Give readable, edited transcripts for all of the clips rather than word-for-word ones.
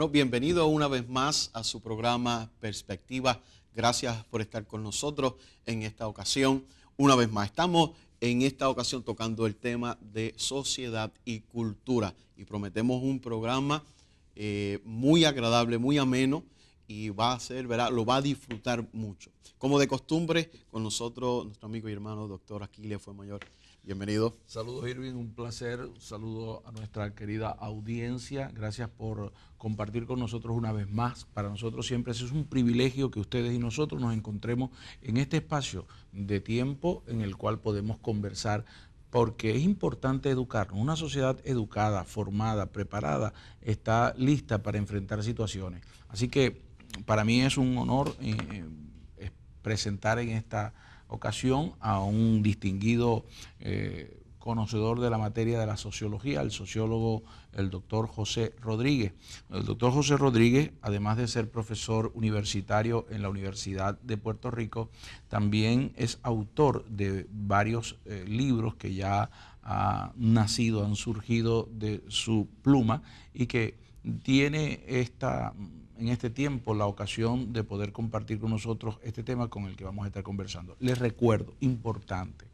Bueno, bienvenido una vez más a su programa Perspectiva. Gracias por estar con nosotros en esta ocasión. Una vez más, estamos en esta ocasión tocando el tema de sociedad y cultura. Y prometemos un programa muy agradable, muy ameno, y va a ser, ¿verdad? Lo va a disfrutar mucho. Como de costumbre, con nosotros, nuestro amigo y hermano, doctor Aquiles Fuenmayor. Bienvenido. Saludos, Irving, un placer. Un saludo a nuestra querida audiencia. Gracias por compartir con nosotros una vez más. Para nosotros siempre es un privilegio que ustedes y nosotros nos encontremos en este espacio de tiempo en el cual podemos conversar, porque es importante educarnos. Una sociedad educada, formada, preparada, está lista para enfrentar situaciones. Así que para mí es un honor presentar en esta ocasión a un distinguido conocedor de la materia de la sociología, el sociólogo, el doctor José Rodríguez. El doctor José Rodríguez, además de ser profesor universitario en la Universidad de Puerto Rico, también es autor de varios libros que ya han nacido, han surgido de su pluma y que tiene en este tiempo la ocasión de poder compartir con nosotros este tema con el que vamos a estar conversando. Les recuerdo, importante,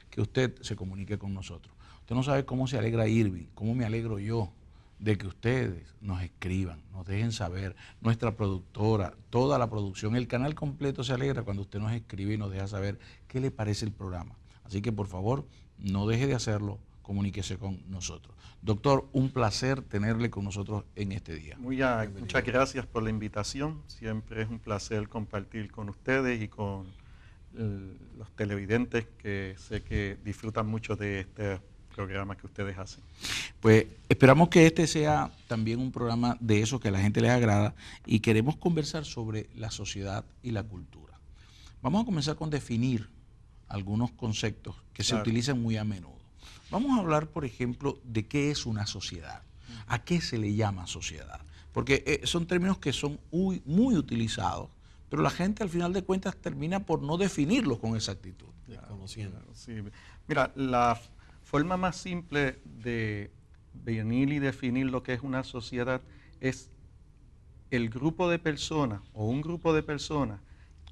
que usted se comunique con nosotros. Usted no sabe cómo se alegra Irving, cómo me alegro yo de que ustedes nos escriban, nos dejen saber. Nuestra productora, toda la producción, el canal completo se alegra cuando usted nos escribe y nos deja saber qué le parece el programa. Así que por favor, no deje de hacerlo, comuníquese con nosotros. Doctor, un placer tenerle con nosotros en este día. Muchas gracias por la invitación. Siempre es un placer compartir con ustedes y con los televidentes, que sé que disfrutan mucho de este programa que ustedes hacen. Pues esperamos que este sea también un programa de eso que a la gente les agrada, y queremos conversar sobre la sociedad y la cultura. Vamos a comenzar con definir algunos conceptos que se utilizan muy a menudo. Vamos a hablar, por ejemplo, de qué es una sociedad, a qué se le llama sociedad, porque son términos que son muy utilizados, pero la gente al final de cuentas termina por no definirlos con exactitud. Sí. Mira, la forma más simple de venir y definir lo que es una sociedad es el grupo de personas o un grupo de personas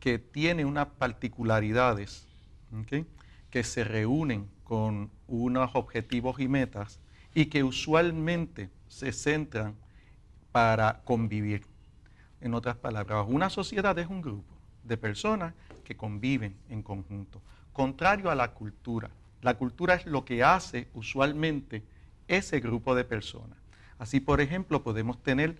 que tiene unas particularidades, ¿okay?, que se reúnen con unos objetivos y metas y que usualmente se centran para convivir. En otras palabras, una sociedad es un grupo de personas que conviven en conjunto. Contrario a la cultura. La cultura es lo que hace usualmente ese grupo de personas. Así, por ejemplo, podemos tener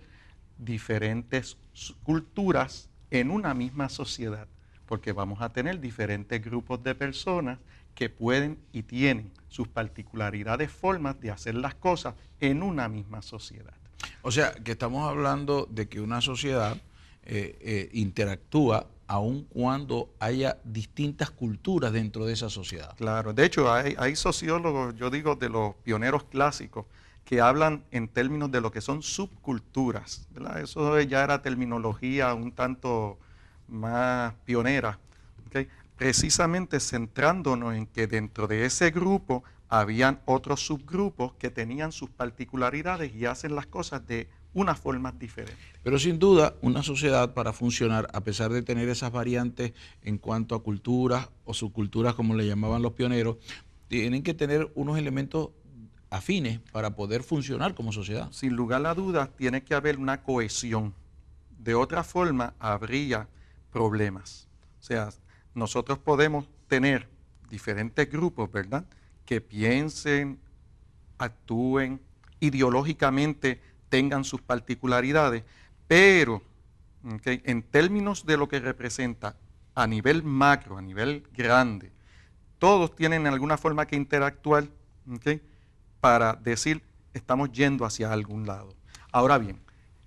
diferentes culturas en una misma sociedad, porque vamos a tener diferentes grupos de personas que pueden y tienen sus particularidades, formas de hacer las cosas en una misma sociedad. O sea, que estamos hablando de que una sociedad interactúa aun cuando haya distintas culturas dentro de esa sociedad. Claro, de hecho hay sociólogos, yo digo, de los pioneros clásicos, que hablan en términos de lo que son subculturas, ¿verdad? Eso ya era terminología un tanto más pionera, ¿okay?, precisamente centrándonos en que dentro de ese grupo habían otros subgrupos que tenían sus particularidades y hacen las cosas de unas formas diferentes. Pero sin duda, una sociedad, para funcionar, a pesar de tener esas variantes en cuanto a culturas o subculturas, como le llamaban los pioneros, tienen que tener unos elementos afines para poder funcionar como sociedad. Sin lugar a dudas, tiene que haber una cohesión. De otra forma, habría problemas. O sea, nosotros podemos tener diferentes grupos, ¿verdad?, que piensen, actúen, ideológicamente tengan sus particularidades, pero ¿okay?, en términos de lo que representa a nivel macro, a nivel grande, todos tienen alguna forma que interactuar, ¿okay?, para decir estamos yendo hacia algún lado. Ahora bien,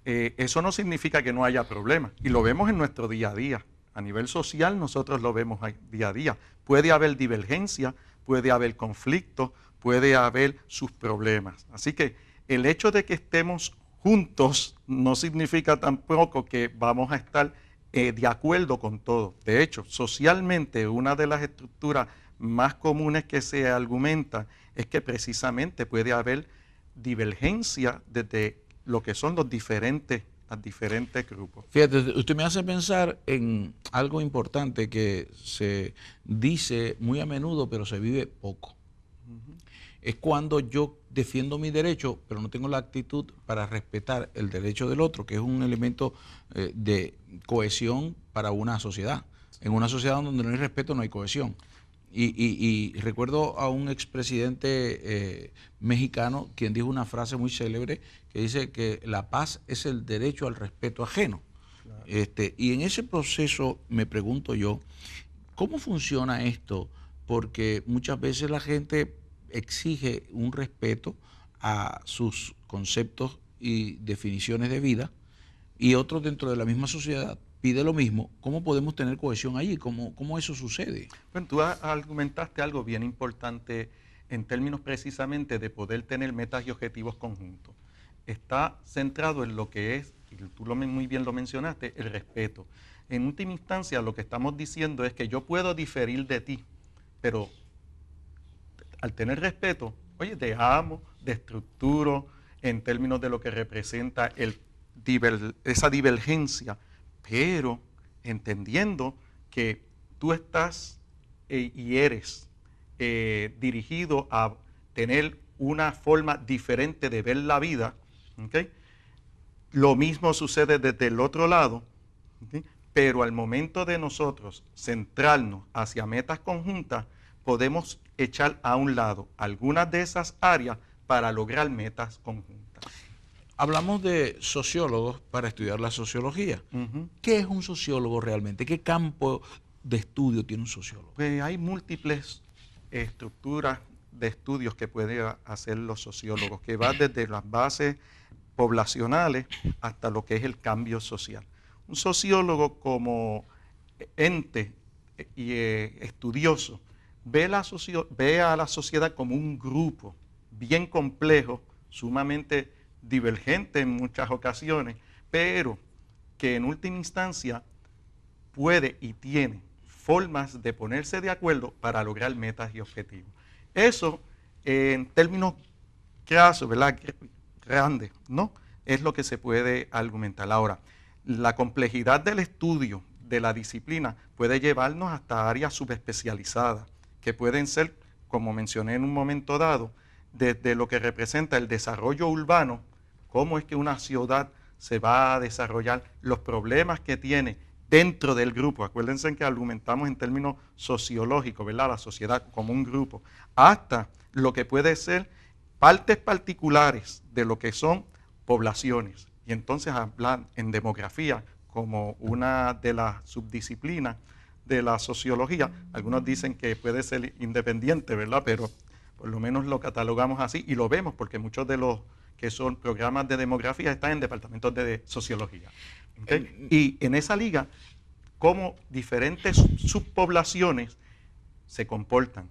eso no significa que no haya problemas, y lo vemos en nuestro día a día. A nivel social nosotros lo vemos día a día. Puede haber divergencia, puede haber conflicto, puede haber sus problemas. Así que el hecho de que estemos juntos no significa tampoco que vamos a estar de acuerdo con todo. De hecho, socialmente una de las estructuras más comunes que se argumenta es que precisamente puede haber divergencia desde lo que son los diferentes a diferentes grupos. Fíjate, usted me hace pensar en algo importante que se dice muy a menudo, pero se vive poco. Es cuando yo defiendo mi derecho, pero no tengo la actitud para respetar el derecho del otro, que es un elemento de cohesión para una sociedad. En una sociedad donde no hay respeto, no hay cohesión. Y recuerdo a un expresidente mexicano quien dijo una frase muy célebre que dice que la paz es el derecho al respeto ajeno. Claro. Y en ese proceso me pregunto yo, ¿cómo funciona esto? Porque muchas veces la gente exige un respeto a sus conceptos y definiciones de vida y otros dentro de la misma sociedad pide lo mismo. ¿Cómo podemos tener cohesión allí? ¿Cómo eso sucede? Bueno, tú argumentaste algo bien importante en términos precisamente de poder tener metas y objetivos conjuntos. Está centrado en lo que es, y tú muy bien lo mencionaste, el respeto. En última instancia, lo que estamos diciendo es que yo puedo diferir de ti, pero al tener respeto, oye, te amo, te estructuro en términos de lo que representa esa divergencia, pero entendiendo que tú estás y eres dirigido a tener una forma diferente de ver la vida, ¿okay? Lo mismo sucede desde el otro lado, ¿okay? Pero al momento de nosotros centrarnos hacia metas conjuntas, podemos echar a un lado algunas de esas áreas para lograr metas conjuntas. Hablamos de sociólogos para estudiar la sociología. ¿Qué es un sociólogo realmente? ¿Qué campo de estudio tiene un sociólogo? Pues hay múltiples estructuras de estudios que pueden hacer los sociólogos, que va desde las bases poblacionales hasta lo que es el cambio social. Un sociólogo como ente y estudioso ve a la sociedad como un grupo bien complejo, sumamente divergente en muchas ocasiones, pero que en última instancia puede y tiene formas de ponerse de acuerdo para lograr metas y objetivos. Eso, en términos crasos, ¿verdad?, grandes, ¿no?, es lo que se puede argumentar. Ahora, la complejidad del estudio de la disciplina puede llevarnos hasta áreas subespecializadas, que pueden ser, como mencioné en un momento dado, desde lo que representa el desarrollo urbano, cómo es que una ciudad se va a desarrollar, los problemas que tiene dentro del grupo. Acuérdense que argumentamos en términos sociológicos, ¿verdad?, la sociedad como un grupo, hasta lo que puede ser partes particulares de lo que son poblaciones. Y entonces hablar en demografía como una de las subdisciplinas de la sociología. Algunos dicen que puede ser independiente, ¿verdad?, pero por lo menos lo catalogamos así y lo vemos porque muchos de los que son programas de demografía están en departamentos de sociología. ¿Okay? Y en esa liga, cómo diferentes subpoblaciones se comportan,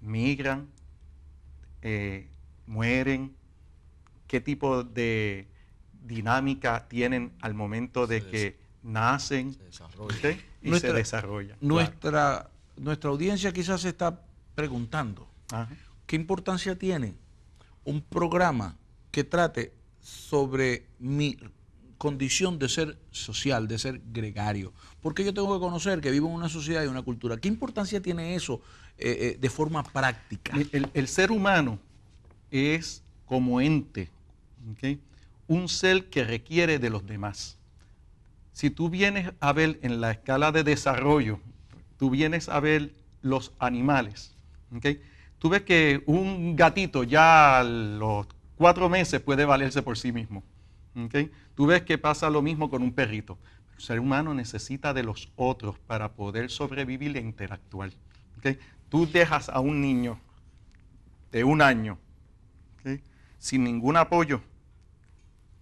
migran, mueren, qué tipo de dinámica tienen al momento de que nacen, ¿okay?, y se desarrollan. Nuestra audiencia quizás se está preguntando, Ajá. ¿qué importancia tiene un programa que trate sobre mi condición de ser social, de ser gregario? Porque yo tengo que conocer que vivo en una sociedad y una cultura. ¿Qué importancia tiene eso de forma práctica? El ser humano es como ente, ¿okay?, un ser que requiere de los demás. Si tú vienes a ver en la escala de desarrollo, tú vienes a ver los animales, ¿okay?, tú ves que un gatito ya a los 4 meses puede valerse por sí mismo. ¿Okay? Tú ves que pasa lo mismo con un perrito. El ser humano necesita de los otros para poder sobrevivir e interactuar. ¿Okay? Tú dejas a un niño de 1 año, ¿okay?, sin ningún apoyo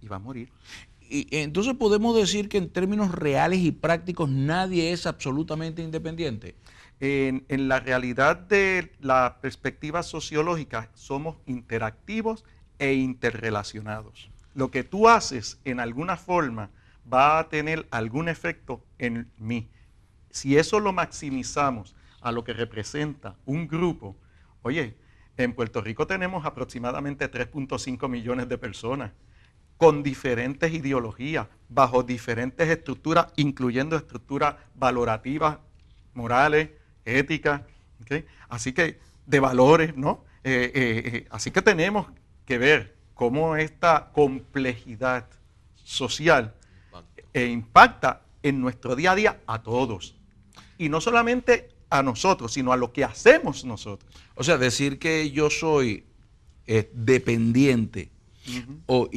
y va a morir. Y entonces podemos decir que en términos reales y prácticos nadie es absolutamente independiente. En la realidad de la perspectiva sociológica somos interactivos e interrelacionados. Lo que tú haces en alguna forma va a tener algún efecto en mí. Si eso lo maximizamos a lo que representa un grupo, oye, en Puerto Rico tenemos aproximadamente 3.5 millones de personas. con diferentes ideologías, bajo diferentes estructuras, incluyendo estructuras valorativas, morales, éticas, ¿okay? Así que de valores, ¿no? Así que tenemos que ver cómo esta complejidad social impacta en nuestro día a día a todos. Y no solamente a nosotros, sino a lo que hacemos nosotros. O sea, decir que yo soy dependiente o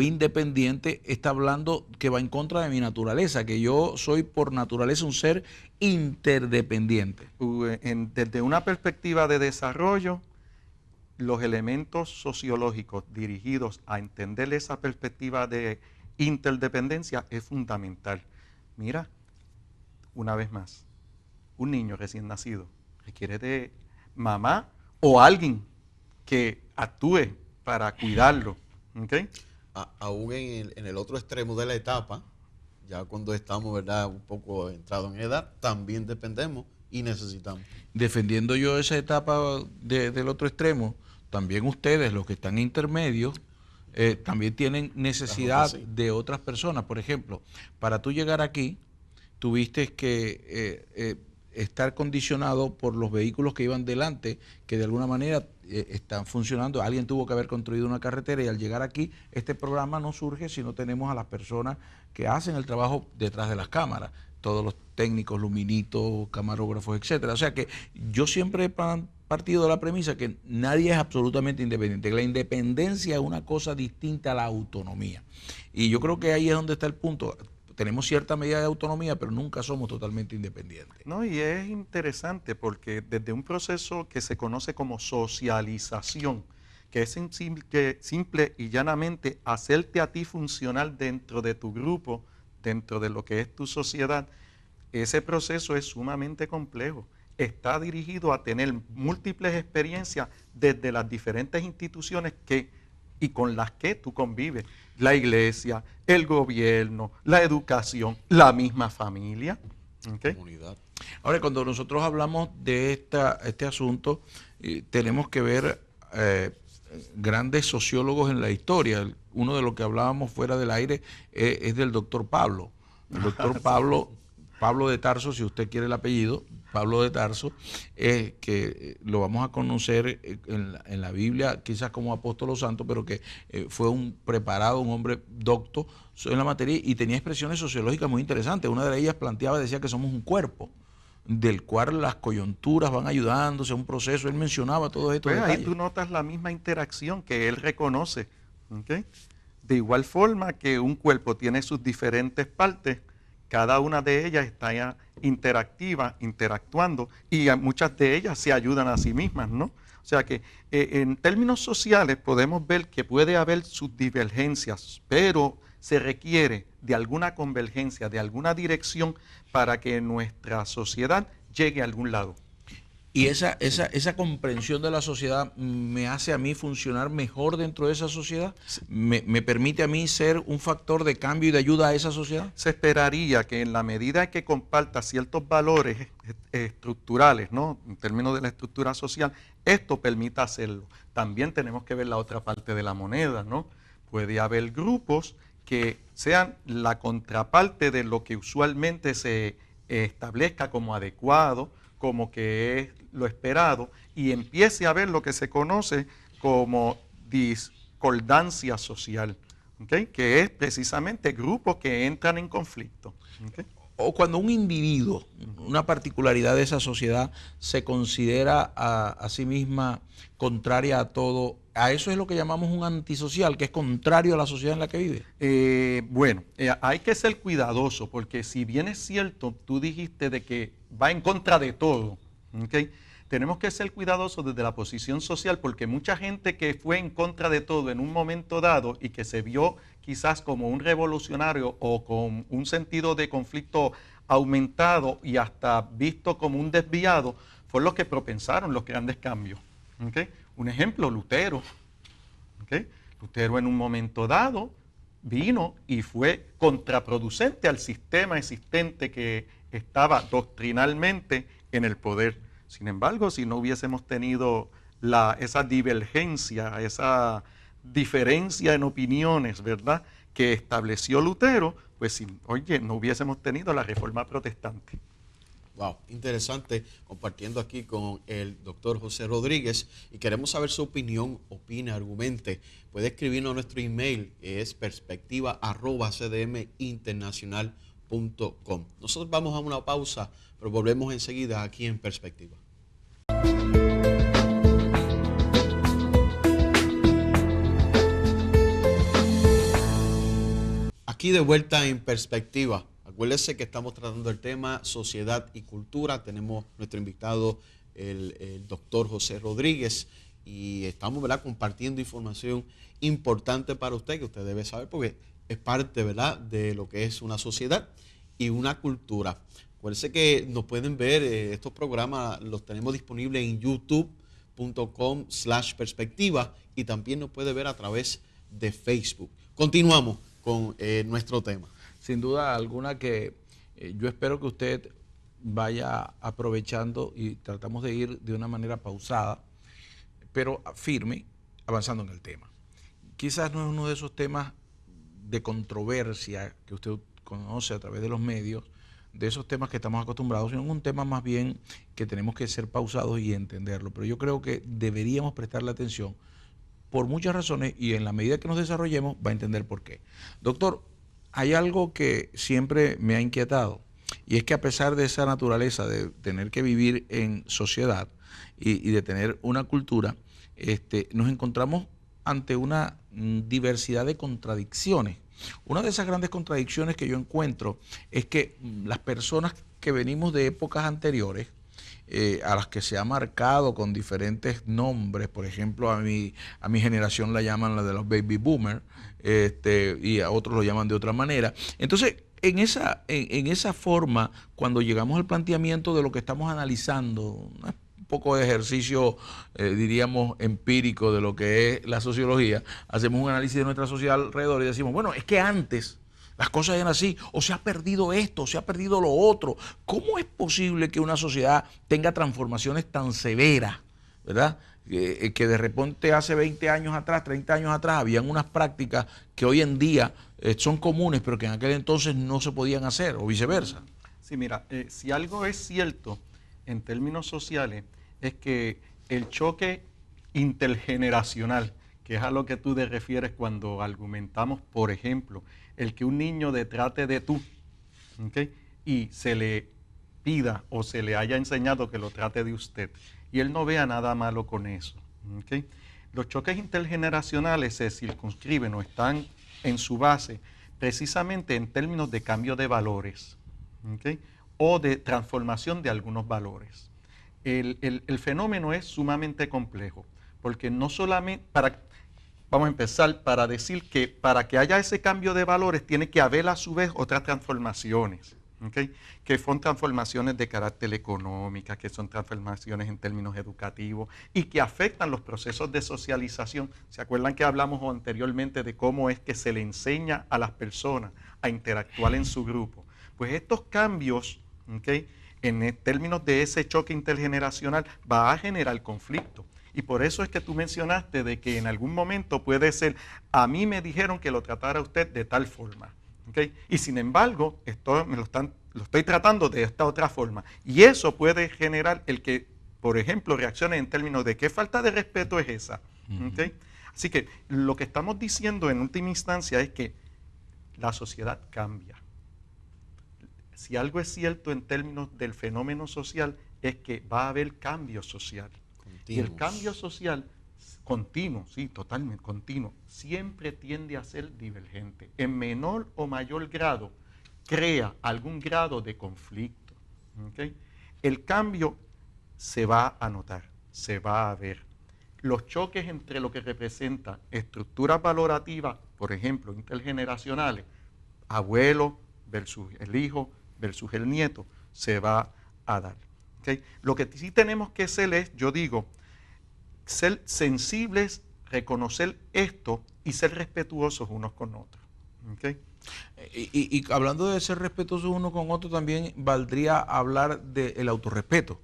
independiente está hablando que va en contra de mi naturaleza, que yo soy por naturaleza un ser interdependiente. Desde una perspectiva de desarrollo, los elementos sociológicos dirigidos a entender esa perspectiva de interdependencia es fundamental. Mira, una vez más, un niño recién nacido requiere de mamá o alguien que actúe para cuidarlo. ¿Okay? Aún en el otro extremo de la etapa, ya cuando estamos, ¿verdad?, un poco entrados en edad, también dependemos y necesitamos. Defendiendo yo esa etapa del otro extremo, también ustedes, los que están intermedios, también tienen necesidad de otras personas. Por ejemplo, para tú llegar aquí, tuviste que estar condicionado por los vehículos que iban delante, que de alguna manera están funcionando. Alguien tuvo que haber construido una carretera y al llegar aquí, este programa no surge si no tenemos a las personas que hacen el trabajo detrás de las cámaras, todos los técnicos, luminitos, camarógrafos, etcétera. O sea que yo siempre he partido de la premisa que nadie es absolutamente independiente. La independencia es una cosa distinta a la autonomía. Y yo creo que ahí es donde está el punto. Tenemos cierta medida de autonomía, pero nunca somos totalmente independientes. No, y es interesante porque desde un proceso que se conoce como socialización, que es simple y llanamente hacerte a ti funcional dentro de tu grupo, dentro de lo que es tu sociedad, ese proceso es sumamente complejo. Está dirigido a tener múltiples experiencias desde las diferentes instituciones y con las que tú convives. La iglesia, el gobierno, la educación, la misma familia. ¿Okay? Comunidad. Ahora, cuando nosotros hablamos de este asunto, tenemos que ver grandes sociólogos en la historia. Uno de los que hablábamos fuera del aire es del doctor Pablo. El doctor Pablo de Tarso, si usted quiere el apellido, Pablo de Tarso, que lo vamos a conocer en la Biblia quizás como apóstol santo, pero que fue un preparado, un hombre docto en la materia y tenía expresiones sociológicas muy interesantes. Una de ellas decía que somos un cuerpo, del cual las coyunturas van ayudándose a un proceso. Él mencionaba todo esto. Pues ahí tú notas la misma interacción que él reconoce. ¿Okay? De igual forma que un cuerpo tiene sus diferentes partes, cada una de ellas está ya interactuando, y muchas de ellas se ayudan a sí mismas, ¿no? O sea que en términos sociales podemos ver que puede haber sus divergencias, pero se requiere de alguna convergencia, de alguna dirección para que nuestra sociedad llegue a algún lado. Y esa comprensión de la sociedad me hace a mí funcionar mejor dentro de esa sociedad, me permite a mí ser un factor de cambio y de ayuda a esa sociedad. Se esperaría que en la medida que comparta ciertos valores estructurales, ¿no?, en términos de la estructura social, esto permita hacerlo. También tenemos que ver la otra parte de la moneda, ¿no? Puede haber grupos que sean la contraparte de lo que usualmente se establezca como adecuado, como que es lo esperado, y empiece a ver lo que se conoce como discordancia social, ¿okay?, que es precisamente grupos que entran en conflicto. ¿Okay? O cuando un individuo, una particularidad de esa sociedad, se considera a sí misma contraria a todo, a eso es lo que llamamos un antisocial, que es contrario a la sociedad en la que vive. Hay que ser cuidadoso, porque si bien es cierto, tú dijiste de que va en contra de todo, ¿okay?, tenemos que ser cuidadosos desde la posición social, porque mucha gente que fue en contra de todo en un momento dado y que se vio quizás como un revolucionario o con un sentido de conflicto aumentado y hasta visto como un desviado, fueron los que propensaron los grandes cambios. ¿Okay? Un ejemplo, Lutero. ¿Okay? Lutero en un momento dado vino y fue contraproducente al sistema existente que estaba doctrinalmente en el poder. Sin embargo, si no hubiésemos tenido esa divergencia, esa diferencia en opiniones, ¿verdad?, que estableció Lutero, pues si, oye, no hubiésemos tenido la Reforma Protestante. Wow, interesante, compartiendo aquí con el doctor José Rodríguez, y queremos saber su opinión, opine, argumente. Puede escribirnos a nuestro email, que es perspectiva@cdminternacional.com. Nosotros vamos a una pausa, pero volvemos enseguida aquí en Perspectiva. Aquí de vuelta en Perspectiva. Acuérdense que estamos tratando el tema sociedad y cultura. Tenemos nuestro invitado, el doctor José Rodríguez, y estamos, ¿verdad?, compartiendo información importante para usted, que usted debe saber porque es parte, ¿verdad?, de lo que es una sociedad y una cultura. Acuérdense que nos pueden ver, estos programas los tenemos disponibles en youtube.com/perspectiva, y también nos puede ver a través de Facebook. Continuamos con nuestro tema. Sin duda alguna que yo espero que usted vaya aprovechando, y tratamos de ir de una manera pausada, pero firme, avanzando en el tema. Quizás no es uno de esos temas de controversia que usted conoce a través de los medios, de esos temas que estamos acostumbrados, sino un tema más bien que tenemos que ser pausados y entenderlo. Pero yo creo que deberíamos prestarle atención por muchas razones, y en la medida que nos desarrollemos va a entender por qué. Doctor, hay algo que siempre me ha inquietado, y es que a pesar de esa naturaleza de tener que vivir en sociedad y de tener una cultura, nos encontramos ante una diversidad de contradicciones. Una de esas grandes contradicciones que yo encuentro es que las personas que venimos de épocas anteriores, a las que se ha marcado con diferentes nombres, por ejemplo, a mi generación la llaman la de los baby boomers, y a otros lo llaman de otra manera. Entonces, en esa forma, cuando llegamos al planteamiento de lo que estamos analizando, un poco de ejercicio, diríamos, empírico de lo que es la sociología, hacemos un análisis de nuestra sociedad alrededor y decimos, bueno, es que antes las cosas eran así, o se ha perdido esto, o se ha perdido lo otro. ¿Cómo es posible que una sociedad tenga transformaciones tan severas, ¿verdad? Que de repente hace 20 años atrás, 30 años atrás, habían unas prácticas que hoy en día son comunes, pero que en aquel entonces no se podían hacer, o viceversa? Sí, mira, si algo es cierto en términos sociales, es que el choque intergeneracional, que es a lo que tú te refieres cuando argumentamos, por ejemplo, el que un niño te trate de tú, ¿okay?, y se le pida o se le haya enseñado que lo trate de usted, y él no vea nada malo con eso. ¿Okay? Los choques intergeneracionales se circunscriben o están en su base precisamente en términos de cambio de valores, ¿okay?, o de transformación de algunos valores. El fenómeno es sumamente complejo, porque no solamente, vamos a empezar para decir que para que haya ese cambio de valores tiene que haber a su vez otras transformaciones, ¿okay?, que son transformaciones de carácter económico, que son transformaciones en términos educativos y que afectan los procesos de socialización. ¿Se acuerdan que hablamos anteriormente de cómo es que se le enseña a las personas a interactuar en su grupo? Pues estos cambios, ¿okay?, en términos de ese choque intergeneracional va a generar conflicto. Y por eso es que tú mencionaste de que en algún momento puede ser, a mí me dijeron que lo tratara usted de tal forma, ¿okay?, y sin embargo lo estoy tratando de esta otra forma. Y eso puede generar el que, por ejemplo, reaccione en términos de qué falta de respeto es esa. ¿Okay? Así que lo que estamos diciendo en última instancia es que la sociedad cambia. Si algo es cierto en términos del fenómeno social, es que va a haber cambio social. Continuos. Y el cambio social continuo, sí, totalmente continuo, siempre tiende a ser divergente. En menor o mayor grado, crea algún grado de conflicto. ¿Okay? El cambio se va a notar, se va a ver. Los choques entre lo que representa estructuras valorativas, por ejemplo, intergeneracionales, abuelo versus el hijo versus el nieto, se va a dar. ¿Okay? Lo que sí tenemos que hacer es, yo digo, ser sensibles, reconocer esto y ser respetuosos unos con otros. ¿Okay? Y hablando de ser respetuosos uno con otro, también valdría hablar del autorrespeto.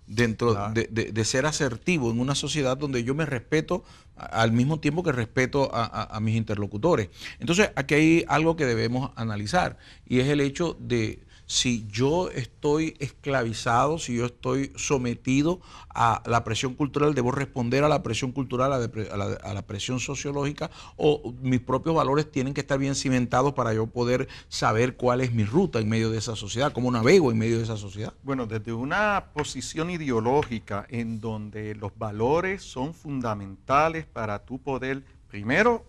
dentro Claro. de ser asertivo en una sociedad donde yo me respeto al mismo tiempo que respeto a mis interlocutores. Entonces, aquí hay algo que debemos analizar y es el hecho de si yo estoy esclavizado, si yo estoy sometido a la presión cultural, debo responder a la presión cultural, a la presión sociológica, o mis propios valores tienen que estar bien cimentados para yo poder saber cuál es mi ruta en medio de esa sociedad, cómo navego en medio de esa sociedad. Bueno, desde una posición ideológica en donde los valores son fundamentales para tu poder, primero,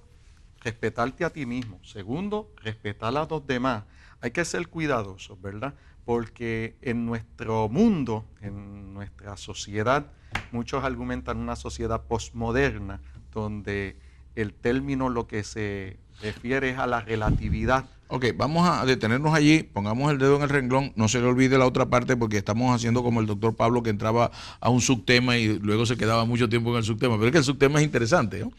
respetarte a ti mismo. Segundo, respetar a los demás. Hay que ser cuidadosos, ¿verdad? Porque en nuestro mundo, en nuestra sociedad, muchos argumentan una sociedad postmoderna, donde el término lo que se refiere es a la relatividad. Ok, vamos a detenernos allí, pongamos el dedo en el renglón, no se le olvide la otra parte porque estamos haciendo como el doctor Pablo que entraba a un subtema y luego se quedaba mucho tiempo en el subtema, pero es que el subtema es interesante, ¿no?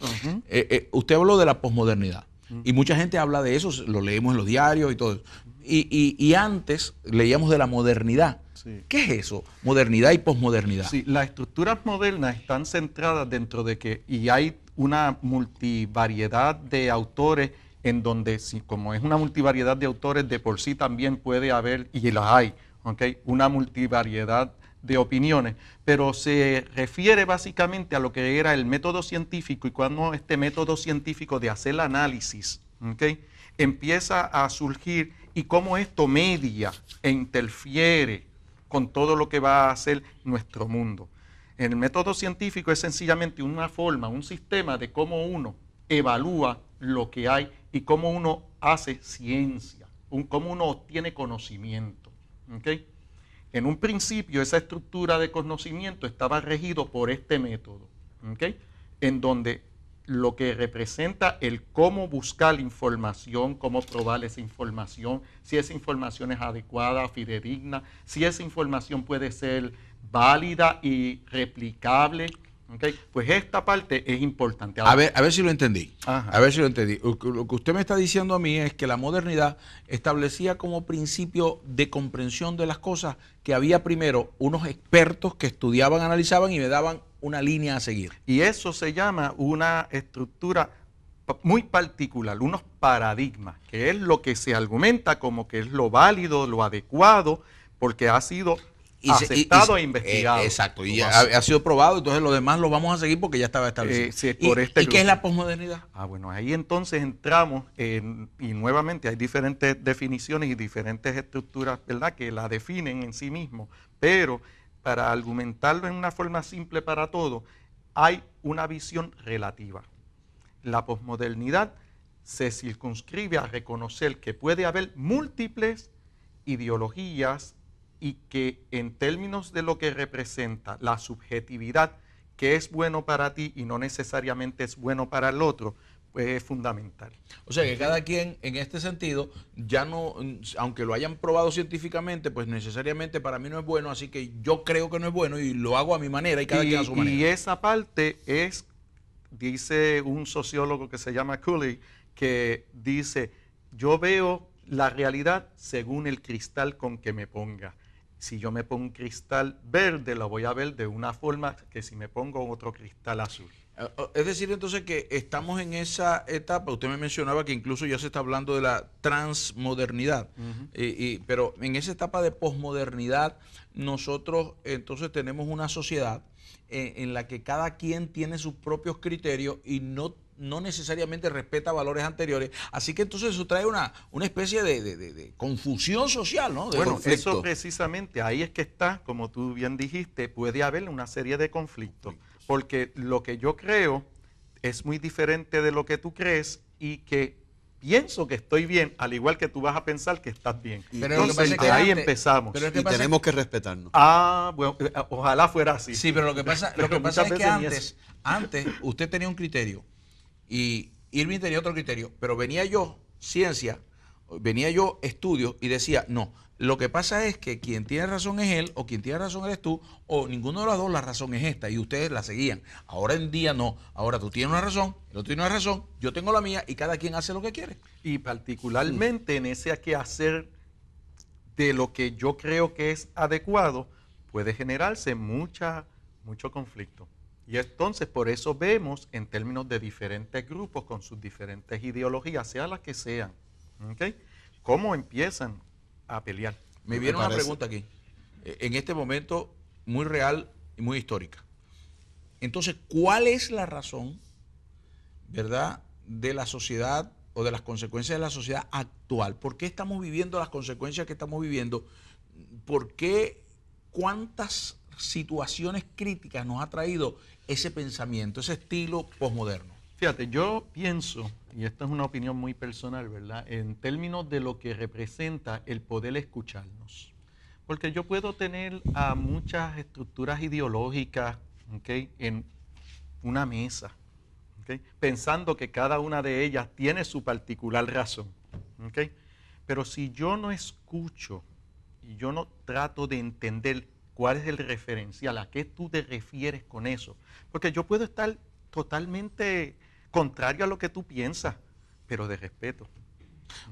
Usted habló de la posmodernidad y mucha gente habla de eso, lo leemos en los diarios y todo eso. Y antes leíamos de la modernidad. Sí. ¿Qué es eso? Modernidad y posmodernidad. Sí, las estructuras modernas están centradas dentro de que, y hay una multivariedad de autores en donde, como es una multivariedad de autores, de por sí también puede haber, y las hay, ¿okay? Una multivariedad de opiniones, pero se refiere básicamente a lo que era el método científico y cuando este método científico de hacer el análisis, ¿okay? Empieza a surgir y cómo esto media e interfiere con todo lo que va a hacer nuestro mundo. El método científico es sencillamente una forma, un sistema de cómo uno evalúa lo que hay y cómo uno hace ciencia, cómo uno obtiene conocimiento. ¿Okay? En un principio esa estructura de conocimiento estaba regido por este método, ¿okay? En donde lo que representa el cómo buscar información, cómo probar esa información, si esa información es adecuada, fidedigna, si esa información puede ser válida y replicable. ¿Okay? Pues esta parte es importante. Ahora, A ver si lo entendí. Ajá. A ver si lo entendí. Lo que usted me está diciendo a mí es que la modernidad establecía como principio de comprensión de las cosas que había primero unos expertos que estudiaban, analizaban y me daban una línea a seguir. Y eso se llama una estructura muy particular, unos paradigmas, que es lo que se argumenta como que es lo válido, lo adecuado, porque ha sido aceptado e investigado. Exacto, y ha sido probado, entonces lo demás lo vamos a seguir porque ya estaba establecido. Sí, por ¿Y qué es la posmodernidad? Bueno, ahí entonces entramos y nuevamente hay diferentes definiciones y diferentes estructuras, ¿verdad?, que la definen en sí mismo, pero para argumentarlo en una forma simple para todos, hay una visión relativa. La posmodernidad se circunscribe a reconocer que puede haber múltiples ideologías y que en términos de lo que representa la subjetividad, que es bueno para ti y no necesariamente es bueno para el otro, pues es fundamental. O sea que cada quien en este sentido, ya no, aunque lo hayan probado científicamente, pues necesariamente para mí no es bueno, así que yo creo que no es bueno y lo hago a mi manera y cada quien a su manera. Y esa parte es, dice un sociólogo que se llama Cooley, que dice, yo veo la realidad según el cristal con que me ponga. Si yo me pongo un cristal verde, lo voy a ver de una forma que si me pongo otro cristal azul. Es decir, entonces que estamos en esa etapa, usted me mencionaba que incluso ya se está hablando de la transmodernidad, pero en esa etapa de posmodernidad nosotros entonces tenemos una sociedad en la que cada quien tiene sus propios criterios y no necesariamente respeta valores anteriores, así que entonces eso trae una especie de confusión social, ¿no? De bueno, conflicto. eso precisamente, ahí es que está, como tú bien dijiste, puede haber una serie de conflictos, porque lo que yo creo es muy diferente de lo que tú crees y que pienso que estoy bien, al igual que tú vas a pensar que estás bien. Pero entonces, lo que pasa es que ahí antes, empezamos. pero es que Y tenemos que respetarnos. Bueno, ojalá fuera así. Sí, pero lo que pasa, Pero es que veces ni eso. antes usted tenía un criterio y Irving tenía otro criterio, pero venía yo, ciencia, venía yo, estudios, y decía, no, lo que pasa es que quien tiene razón es él, o quien tiene razón eres tú, o ninguno de los dos la razón es esta, y ustedes la seguían. Ahora en día no, ahora tú tienes una razón, el otro tiene una razón, yo tengo la mía, y cada quien hace lo que quiere. Y particularmente en ese quehacer de lo que yo creo que es adecuado, puede generarse mucho conflicto. Y entonces por eso vemos en términos de diferentes grupos con sus diferentes ideologías, sean las que sean, ¿ok?, cómo empiezan a pelear. Me viene una pregunta aquí, en este momento muy real y muy histórica. Entonces, ¿cuál es la razón, verdad, de la sociedad o de las consecuencias de la sociedad actual? ¿Por qué estamos viviendo las consecuencias que estamos viviendo? ¿Por qué? ¿Cuántas situaciones críticas nos ha traído ese pensamiento, ese estilo posmoderno? Fíjate, yo pienso, y esta es una opinión muy personal, ¿verdad?, en términos de lo que representa el poder escucharnos. Porque yo puedo tener a muchas estructuras ideológicas, ¿okay?, en una mesa, ¿okay?, pensando que cada una de ellas tiene su particular razón, ¿okay?, pero si yo no escucho y yo no trato de entender cuál es el referencial, a qué tú te refieres con eso, porque yo puedo estar totalmente contrario a lo que tú piensas, pero de respeto.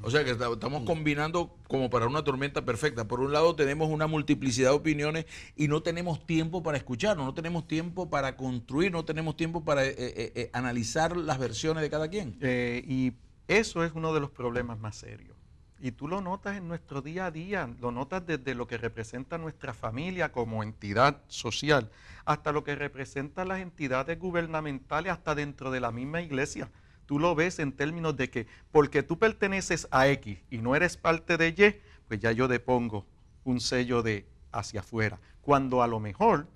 O sea que estamos combinando como para una tormenta perfecta. Por un lado tenemos una multiplicidad de opiniones y no tenemos tiempo para escucharnos, no tenemos tiempo para construir, no tenemos tiempo para analizar las versiones de cada quien. Y eso es uno de los problemas más serios. Y tú lo notas en nuestro día a día, lo notas desde lo que representa nuestra familia como entidad social, hasta lo que representan las entidades gubernamentales, hasta dentro de la misma iglesia. Tú lo ves en términos de que porque tú perteneces a X y no eres parte de Y, pues ya yo depongo un sello de hacia afuera. Cuando a lo mejor,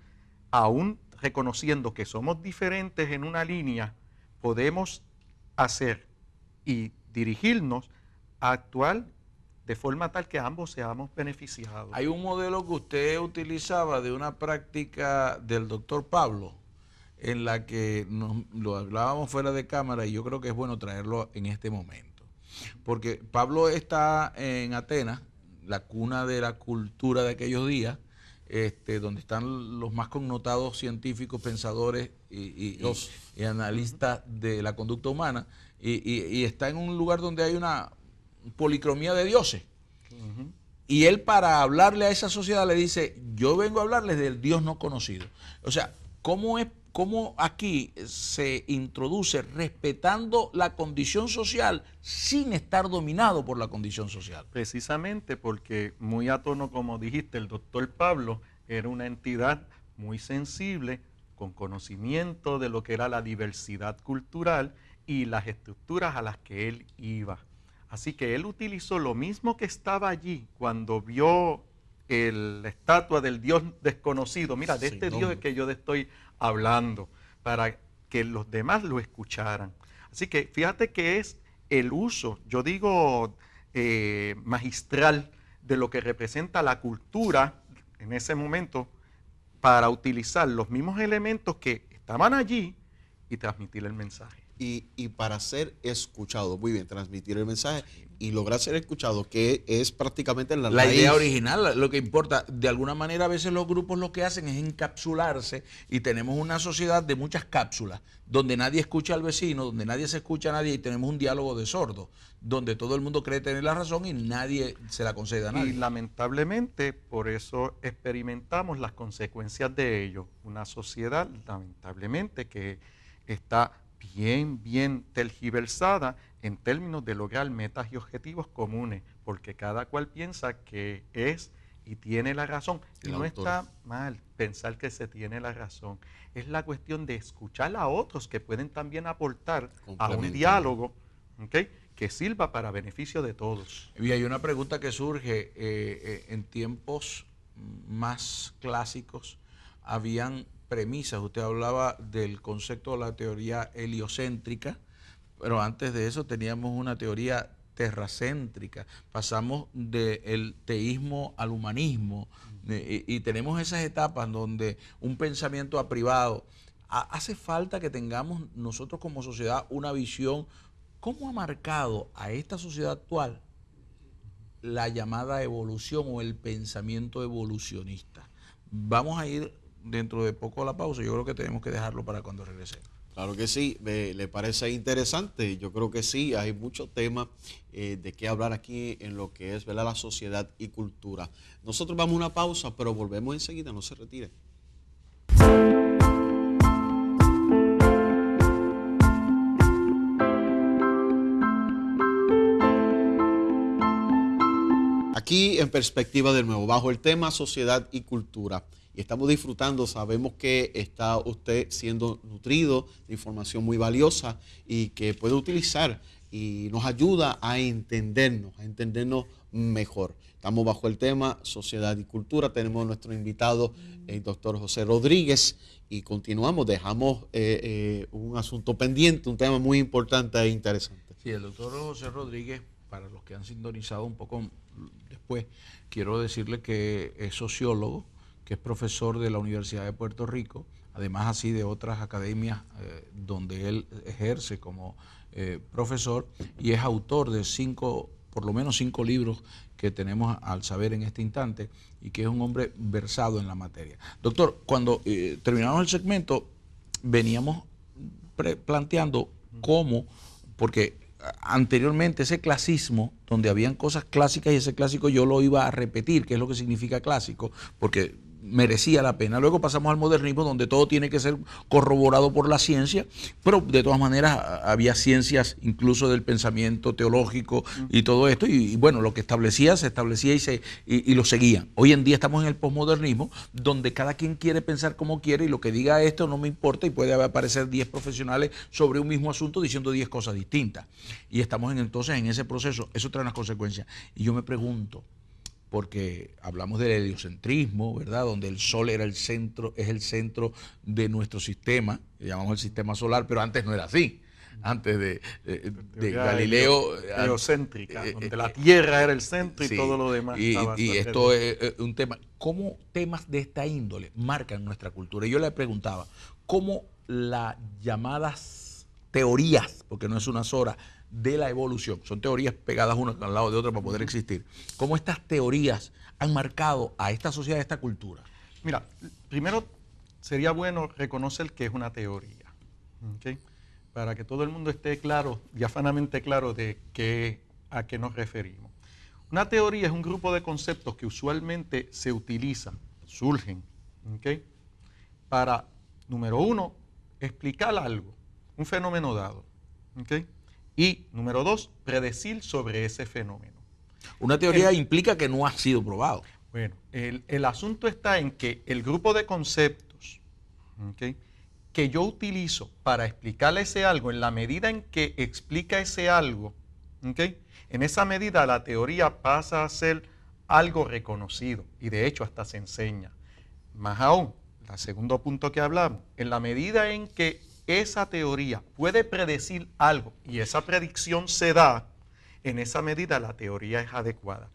aún reconociendo que somos diferentes en una línea, podemos hacer y dirigirnos a actuar de forma tal que ambos seamos beneficiados. Hay un modelo que usted utilizaba de una práctica del doctor Pablo, en la que lo hablábamos fuera de cámara, y yo creo que es bueno traerlo en este momento. Porque Pablo está en Atenas, la cuna de la cultura de aquellos días, donde están los más connotados científicos, pensadores y analistas de la conducta humana, y está en un lugar donde hay una policromía de dioses. Y él, para hablarle a esa sociedad, le dice: yo vengo a hablarles del Dios no conocido. O sea, ¿cómo aquí se introduce respetando la condición social sin estar dominado por la condición social? Precisamente porque, muy a tono como dijiste, el doctor Pablo era una entidad muy sensible, con conocimiento de lo que era la diversidad cultural y las estructuras a las que él iba. Así que él utilizó lo mismo que estaba allí cuando vio la estatua del Dios desconocido. Mira, de este Dios es que yo te estoy hablando, para que los demás lo escucharan. Así que fíjate que es el uso, yo digo, magistral de lo que representa la cultura en ese momento, para utilizar los mismos elementos que estaban allí y transmitir el mensaje. Y para ser escuchado, muy bien, transmitir el mensaje y lograr ser escuchado, que es prácticamente la raíz. Idea original, lo que importa. De alguna manera, a veces los grupos lo que hacen es encapsularse, y tenemos una sociedad de muchas cápsulas, donde nadie escucha al vecino, donde nadie se escucha a nadie, y tenemos un diálogo de sordos, donde todo el mundo cree tener la razón y nadie se la concede a nadie. Y lamentablemente, por eso experimentamos las consecuencias de ello. Una sociedad, lamentablemente, que está bien tergiversada en términos de lograr metas y objetivos comunes, porque cada cual piensa que es y tiene la razón. Y no está mal pensar que se tiene la razón. Es la cuestión de escuchar a otros que pueden también aportar a un diálogo, ¿okay?, que sirva para beneficio de todos. Y hay una pregunta que surge. En tiempos más clásicos habían premisas. Usted hablaba del concepto de la teoría heliocéntrica, pero antes de eso teníamos una teoría terracéntrica. Pasamos del teísmo al humanismo, y tenemos esas etapas donde un pensamiento aprivado. Hace falta que tengamos nosotros como sociedad una visión. ¿Cómo ha marcado a esta sociedad actual la llamada evolución o el pensamiento evolucionista? Vamos a ir dentro de poco a la pausa. Yo creo que tenemos que dejarlo para cuando regresemos. Claro que sí, le parece interesante. Yo creo que sí, hay muchos temas de qué hablar aquí en lo que es, ¿verdad?, la sociedad y cultura. Nosotros vamos a una pausa, pero volvemos enseguida, no se retire. Aquí en Perspectiva de nuevo, bajo el tema sociedad y cultura. Y estamos disfrutando, sabemos que está usted siendo nutrido de información muy valiosa y que puede utilizar y nos ayuda a entendernos mejor. Estamos bajo el tema sociedad y cultura. Tenemos a nuestro invitado, el doctor José Rodríguez, y continuamos. Dejamos un asunto pendiente, un tema muy importante e interesante. Sí, el doctor José Rodríguez, para los que han sintonizado un poco después, quiero decirle que es sociólogo, que es profesor de la Universidad de Puerto Rico, además así de otras academias donde él ejerce como profesor, y es autor de por lo menos 5 libros que tenemos al saber en este instante, y que es un hombre versado en la materia. Doctor, cuando terminamos el segmento, veníamos planteando cómo, porque anteriormente ese clasismo, donde habían cosas clásicas, y ese clásico yo lo iba a repetir, que es lo que significa clásico, porque merecía la pena. Luego pasamos al modernismo, donde todo tiene que ser corroborado por la ciencia, pero de todas maneras había ciencias incluso del pensamiento teológico y todo esto, y bueno, lo que se establecía y lo seguían. Hoy en día estamos en el posmodernismo, donde cada quien quiere pensar como quiere, y lo que diga esto no me importa, y puede aparecer 10 profesionales sobre un mismo asunto diciendo 10 cosas distintas. Y estamos entonces en ese proceso. Eso trae unas consecuencias. Y yo me pregunto, porque hablamos del heliocentrismo, ¿verdad?, donde el Sol era es el centro de nuestro sistema, le llamamos el sistema solar, pero antes no era así. Antes de Galileo, heliocéntrica, donde la Tierra era el centro y sí, todo lo demás. Y esto es un tema. ¿Cómo temas de esta índole marcan nuestra cultura? Y yo le preguntaba, ¿cómo las llamadas teorías, porque no es una sola, de la evolución, son teorías pegadas una al lado de otra para poder existir, cómo estas teorías han marcado a esta sociedad, a esta cultura? Mira, primero sería bueno reconocer que es una teoría, ¿okay?, para que todo el mundo esté claro, diáfanamente claro de a qué nos referimos. Una teoría es un grupo de conceptos que usualmente se utilizan, surgen, ¿okay?, para, número uno, explicar algo, un fenómeno dado, ¿okay?, y, número 2, predecir sobre ese fenómeno. Una teoría implica que no ha sido probado. Bueno, el asunto está en que el grupo de conceptos, ¿okay?, que yo utilizo para explicar ese algo, en la medida en que explica ese algo, ¿okay?, en esa medida la teoría pasa a ser algo reconocido, y de hecho hasta se enseña. Más aún, el segundo punto que hablamos, en la medida en que esa teoría puede predecir algo y esa predicción se da, en esa medida la teoría es adecuada.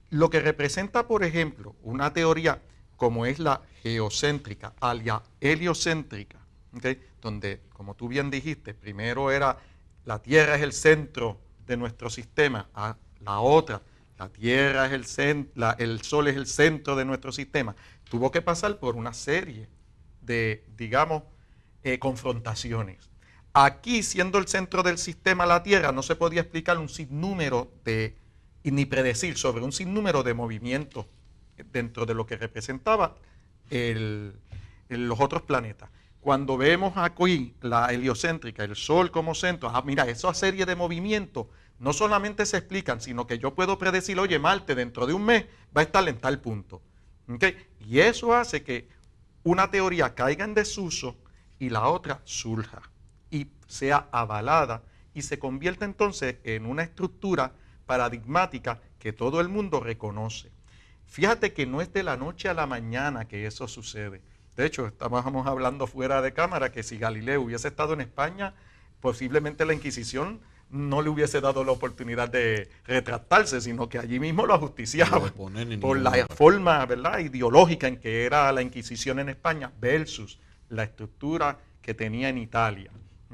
Lo que representa, por ejemplo, una teoría como es la geocéntrica, alia heliocéntrica, ¿okay?, donde, como tú bien dijiste, primero era la Tierra es el centro de nuestro sistema, a la otra, la Tierra es el Sol es el centro de nuestro sistema. Tuvo que pasar por una serie de, digamos, confrontaciones. Aquí, siendo el centro del sistema la Tierra, no se podía explicar un sinnúmero ni predecir sobre un sinnúmero de movimientos dentro de lo que representaba los otros planetas. Cuando vemos aquí la heliocéntrica, el Sol como centro, mira, esa serie de movimientos no solamente se explican, sino que yo puedo predecir, oye, Marte dentro de un mes va a estar en tal punto. ¿Okay? Y eso hace que una teoría caiga en desuso y la otra surja y sea avalada y se convierta entonces en una estructura paradigmática que todo el mundo reconoce. Fíjate que no es de la noche a la mañana que eso sucede. De hecho, estábamos hablando fuera de cámara que si Galileo hubiese estado en España, posiblemente la Inquisición no le hubiese dado la oportunidad de retractarse, sino que allí mismo lo ajusticiaba por la forma, ¿verdad?, ideológica en que era la Inquisición en España versus la estructura que tenía en Italia.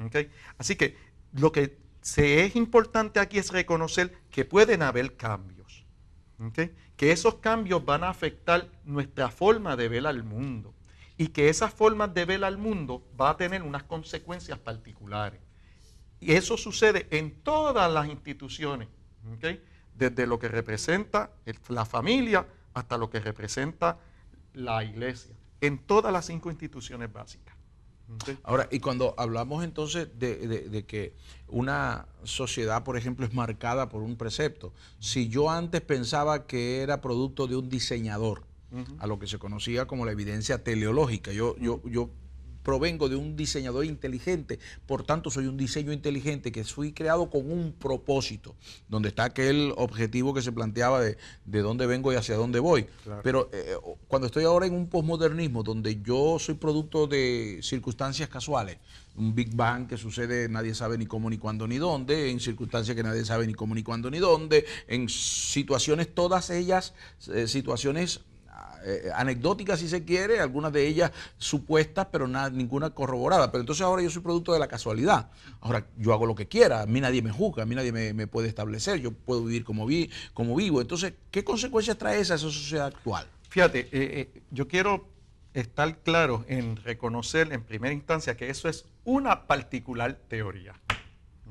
¿Okay? Así que lo que es importante aquí es reconocer que pueden haber cambios, ¿okay?, que esos cambios van a afectar nuestra forma de ver al mundo. y que esas formas de ver al mundo va a tener unas consecuencias particulares. Y eso sucede en todas las instituciones, ¿okay? Desde lo que representa la familia hasta lo que representa la iglesia, en todas las 5 instituciones básicas. ¿Okay? Ahora, y cuando hablamos entonces de que una sociedad, por ejemplo, es marcada por un precepto, si yo antes pensaba que era producto de un diseñador, a lo que se conocía como la evidencia teleológica, yo provengo de un diseñador inteligente, por tanto soy un diseño inteligente que fui creado con un propósito, donde está aquel objetivo que se planteaba de dónde vengo y hacia dónde voy. Claro. Pero cuando estoy ahora en un posmodernismo, donde yo soy producto de circunstancias casuales, un Big Bang que sucede, nadie sabe ni cómo, ni cuándo, ni dónde, en circunstancias que nadie sabe ni cómo, ni cuándo, ni dónde, en situaciones, todas ellas, situaciones anecdóticas si se quiere, algunas de ellas supuestas, pero ninguna corroborada. Pero entonces ahora yo soy producto de la casualidad. Ahora yo hago lo que quiera, a mí nadie me juzga, a mí nadie me puede establecer, yo puedo vivir como vivo. Entonces, ¿qué consecuencias trae esa sociedad actual? Fíjate, yo quiero estar claro en reconocer en primera instancia que eso es una particular teoría,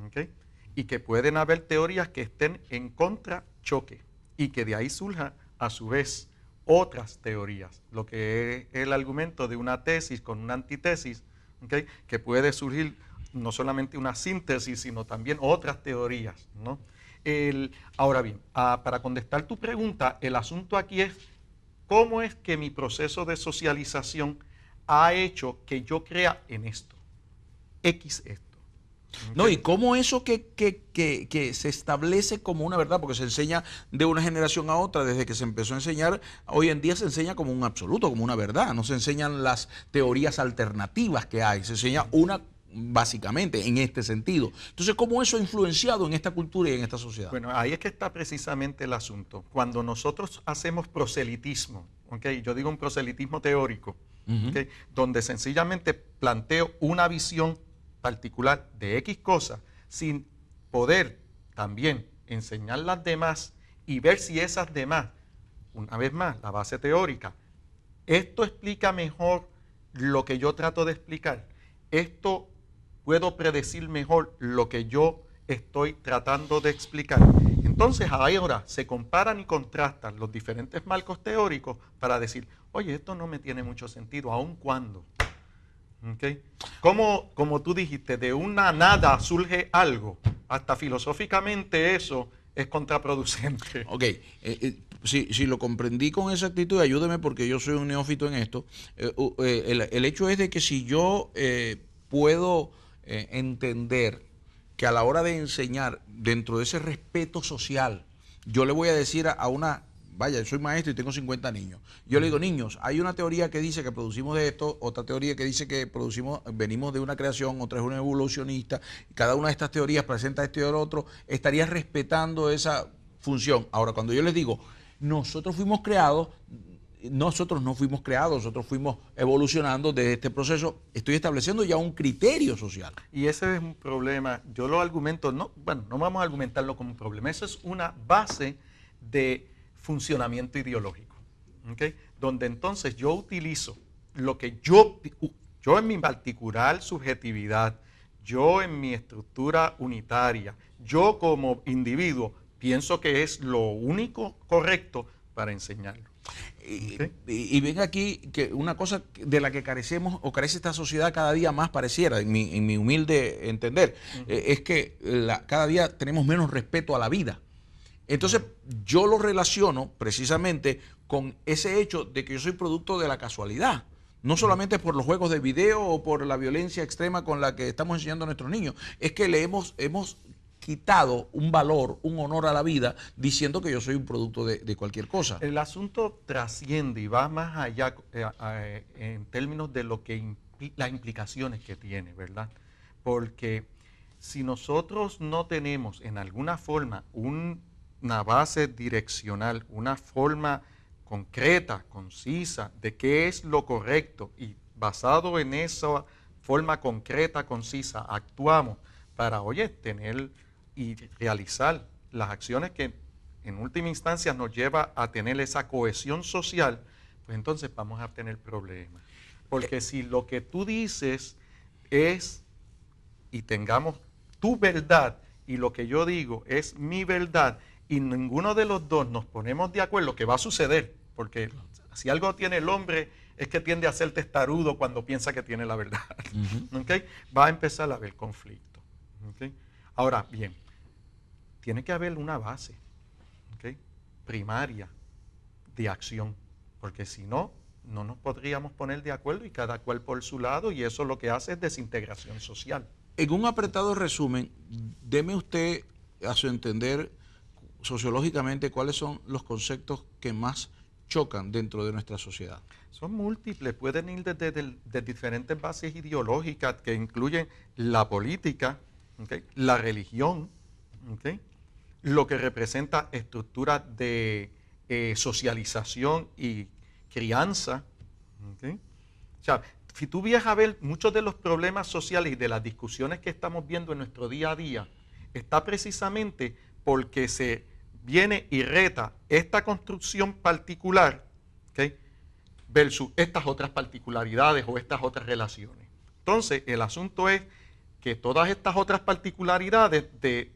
¿okay? Y que pueden haber teorías que estén en contrachoque y que de ahí surja a su vez otras teorías, lo que es el argumento de una tesis con una antítesis, ¿okay? Que puede surgir no solamente una síntesis, sino también otras teorías, ¿no? Ahora bien, para contestar tu pregunta, el asunto aquí es cómo es que mi proceso de socialización ha hecho que yo crea en esto, X esto. Okay. No, y cómo eso que se establece como una verdad, porque se enseña de una generación a otra, desde que se empezó a enseñar, hoy en día se enseña como un absoluto, como una verdad, no se enseñan las teorías alternativas que hay, se enseña una básicamente en este sentido. Entonces, ¿cómo eso ha influenciado en esta cultura y en esta sociedad? Bueno, ahí es que está precisamente el asunto. Cuando nosotros hacemos proselitismo, ¿okay? Yo digo un proselitismo teórico, ¿okay? Donde sencillamente planteo una visión particular de X cosas sin poder también enseñar las demás y ver si esas demás, una vez más, la base teórica, esto explica mejor lo que yo trato de explicar, esto puedo predecir mejor lo que yo estoy tratando de explicar. Entonces ahora se comparan y contrastan los diferentes marcos teóricos para decir, oye, esto no me tiene mucho sentido, aun cuando. Okay. Como tú dijiste, de una nada surge algo. Hasta filosóficamente eso es contraproducente. Ok, si lo comprendí con esa actitud, ayúdeme porque yo soy un neófito en esto. El hecho es de que si yo puedo entender que a la hora de enseñar, dentro de ese respeto social, yo le voy a decir a una... Vaya, soy maestro y tengo 50 niños. Yo le digo, niños, hay una teoría que dice que producimos de esto, otra teoría que dice que venimos de una creación, otra es una evolucionista, y cada una de estas teorías presenta esto y el otro, estaría respetando esa función. Ahora, cuando yo les digo, nosotros fuimos creados, nosotros no fuimos creados, nosotros fuimos evolucionando desde este proceso, estoy estableciendo ya un criterio social. Y ese es un problema, yo lo argumento, no vamos a argumentarlo como un problema, eso es una base de funcionamiento ideológico, ¿okay? Donde entonces yo utilizo lo que yo en mi particular subjetividad, yo en mi estructura unitaria, yo como individuo pienso que es lo único correcto para enseñarlo. ¿Okay? Y ven aquí que una cosa de la que carecemos o carece esta sociedad cada día más pareciera, en mi humilde entender, es que cada día tenemos menos respeto a la vida. Entonces yo lo relaciono precisamente con ese hecho de que yo soy producto de la casualidad. No solamente por los juegos de video o por la violencia extrema con la que estamos enseñando a nuestros niños. Es que le hemos quitado un valor, un honor a la vida, diciendo que yo soy un producto de cualquier cosa. El asunto trasciende y va más allá en términos de lo que las implicaciones que tiene, ¿verdad? Porque si nosotros no tenemos en alguna forma una base direccional, una forma concreta, concisa, de qué es lo correcto y basado en esa forma concreta, concisa, actuamos para, tener y realizar las acciones que en última instancia nos lleva a tener esa cohesión social, pues entonces vamos a tener problemas. Porque si lo que tú dices es, y tengamos tu verdad, y lo que yo digo es mi verdad, y ninguno de los dos nos ponemos de acuerdo, que va a suceder, porque si algo tiene el hombre es que tiende a ser testarudo cuando piensa que tiene la verdad. ¿Okay? Va a empezar a haber conflicto. ¿Okay? Ahora, bien, tiene que haber una base, ¿okay?, primaria de acción, porque si no, no nos podríamos poner de acuerdo y cada cual por su lado, y eso lo que hace es desintegración social. En un apretado resumen, deme usted, a su entender, sociológicamente, cuáles son los conceptos que más chocan dentro de nuestra sociedad. Son múltiples, pueden ir desde diferentes bases ideológicas que incluyen la política, ¿okay?, la religión, ¿okay?, lo que representa estructuras de socialización y crianza. ¿Okay? O sea, si tú vienes a ver, muchos de los problemas sociales y de las discusiones que estamos viendo en nuestro día a día, está precisamente porque se viene y reta esta construcción particular, ¿okay?, versus estas otras particularidades o estas otras relaciones. Entonces, el asunto es que todas estas otras particularidades